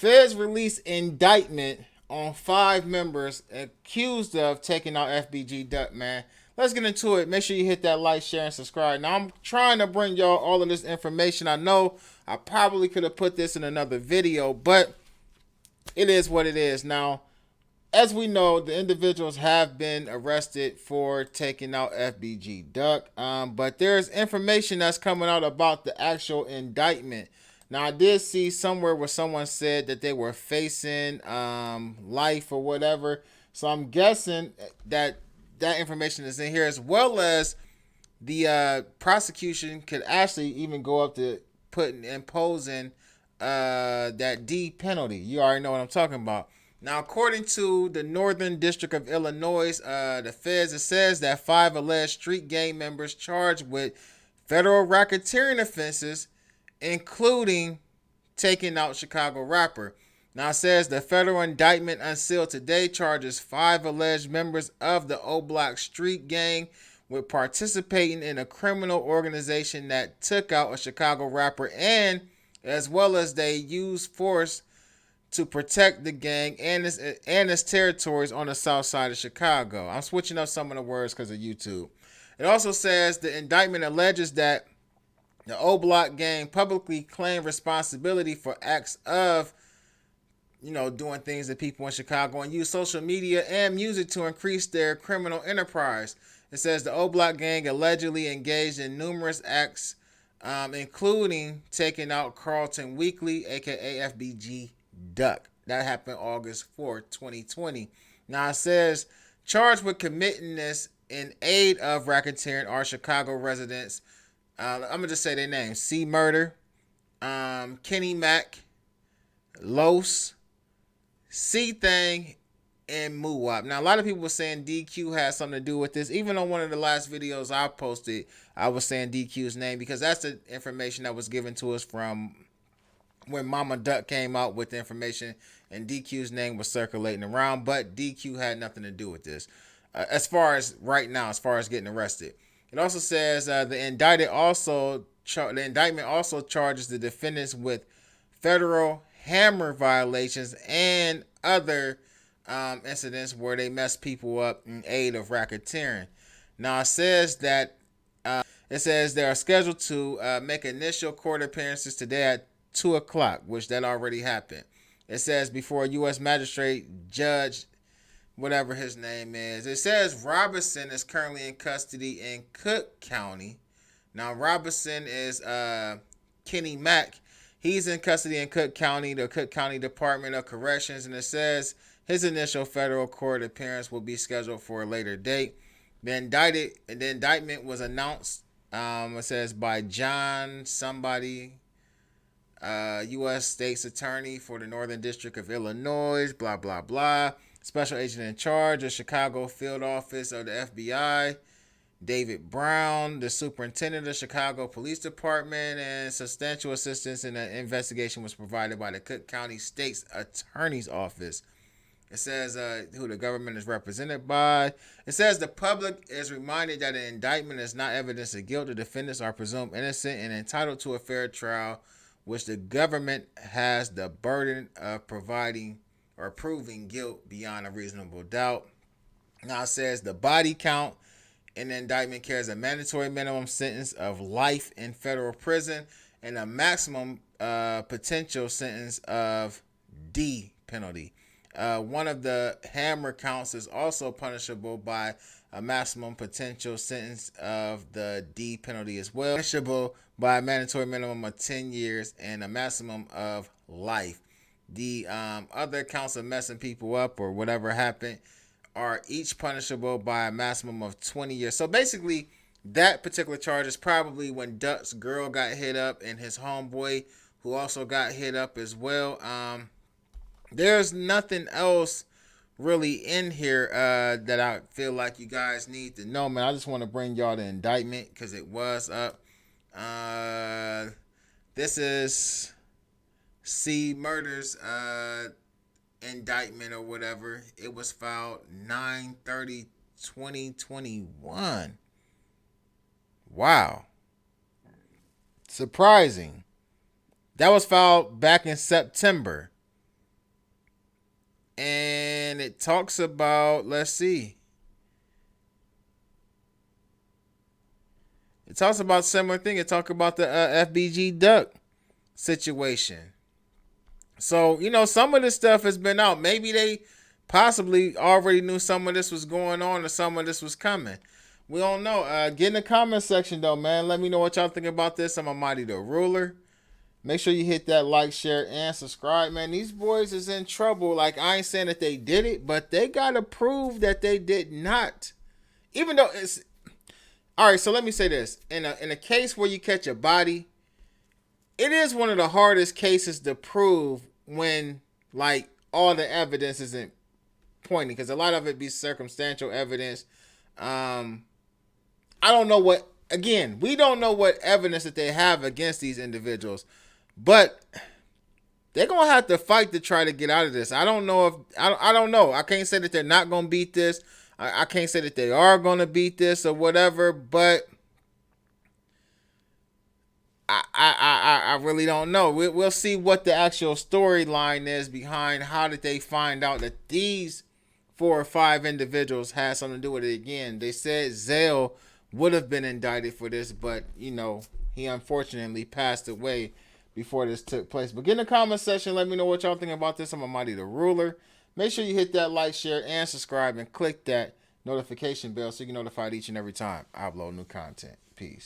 Feds release indictment on 5 members accused of taking out FBG Duck, man. Let's get into it. Make sure you hit that like, share, and subscribe. Now, I'm trying to bring y'all all of this information. I know I probably could have put this in another video, but it is what it is. Now, as we know, the individuals have been arrested for taking out FBG Duck, but there's information that's coming out about the actual indictment. Now, I did see somewhere where someone said that they were facing life or whatever, so I'm guessing that that information is in here, as well as the prosecution could actually even go up to imposing that D penalty. You already know what I'm talking about. Now, according to the Northern District of Illinois, the feds, it says that 5 alleged street gang members charged with federal racketeering offenses, including taking out Chicago rapper. Now, it says the federal indictment unsealed today charges 5 alleged members of the Oblock street gang with participating in a criminal organization that took out a Chicago rapper, and as well as they used force to protect the gang and its territories on the south side of Chicago. I'm switching up some of the words because of YouTube. It also says the indictment alleges that the Oblock gang publicly claimed responsibility for acts of, doing things to people in Chicago and use social media and music to increase their criminal enterprise. It says the Oblock gang allegedly engaged in numerous acts, including taking out Carlton Weekly, aka FBG Duck. That happened August 4th, 2020. Now it says charged with committing this in aid of racketeering are Chicago residents. I'm gonna just say their names: C Murder, Kenny Mack, Los, C Thing, and Muwop. Now a lot of people were saying DQ has something to do with this. Even on one of the last videos I posted, I was saying DQ's name because that's the information that was given to us from when Mama Duck came out with the information, and DQ's name was circulating around, but DQ had nothing to do with this. As far as right now, as far as getting arrested, it also says the indictment also charges the defendants with federal hammer violations and other incidents where they mess people up in aid of racketeering. Now it says that they are scheduled to make initial court appearances today at 2 o'clock, which that already happened. It says before a U.S. magistrate judge, whatever his name is. It says Robinson is currently in custody in Cook County. Now Robinson is Kenny Mack. He's in custody in Cook County, the Cook County Department of Corrections, and it says his initial federal court appearance will be scheduled for a later date. The indictment was announced. It says by John somebody, U.S. State's Attorney for the Northern District of Illinois, blah, blah, blah. Special Agent in Charge of Chicago Field Office of the FBI, David Brown, the Superintendent of Chicago Police Department, and substantial assistance in the investigation was provided by the Cook County State's Attorney's Office. It says who the government is represented by. It says the public is reminded that an indictment is not evidence of guilt. The defendants are presumed innocent and entitled to a fair trial, which the government has the burden of providing or proving guilt beyond a reasonable doubt. Now it says the body count in the indictment carries a mandatory minimum sentence of life in federal prison and a maximum potential sentence of D penalty. One of the hammer counts is also punishable by a maximum potential sentence of the D penalty as well, punishable by a mandatory minimum of 10 years and a maximum of life. The other counts of messing people up or whatever happened are each punishable by a maximum of 20 years. So basically, that particular charge is probably when Duck's girl got hit up and his homeboy, who also got hit up as well. There's nothing else really in here that I feel like you guys need to know, man. I just want to bring y'all the indictment because it was up. This is C Murder's indictment or whatever. It was filed 9/30/2021. Wow. Surprising. That was filed back in September. And it talks about, let's see. It talks about similar thing. It talks about the FBG Duck situation. So, some of this stuff has been out. Maybe they possibly already knew some of this was going on or some of this was coming. We don't know. Get in the comment section, though, man. Let me know what y'all think about this. I'm Almighty the Ruler. Make sure you hit that like, share, and subscribe, man. These boys is in trouble. Like, I ain't saying that they did it, but they got to prove that they did not. Even though it's... All right, so let me say this. In a case where you catch a body, it is one of the hardest cases to prove when, like, all the evidence isn't pointing. Because a lot of it be circumstantial evidence. I don't know what... Again, we don't know what evidence that they have against these individuals. But they're going to have to fight to try to get out of this. I don't know if... I don't know. I can't say that they're not going to beat this. I can't say that they are going to beat this or whatever. But I really don't know. We'll see what the actual storyline is behind how did they find out that these 4 or 5 individuals had something to do with it again. They said Zale would have been indicted for this, but, he unfortunately passed away before this took place. But get in the comment section. Let me know what y'all think about this. I'm Almighty the Ruler. Make sure you hit that like, share, and subscribe, and click that notification bell so you get notified each and every time I upload new content. Peace.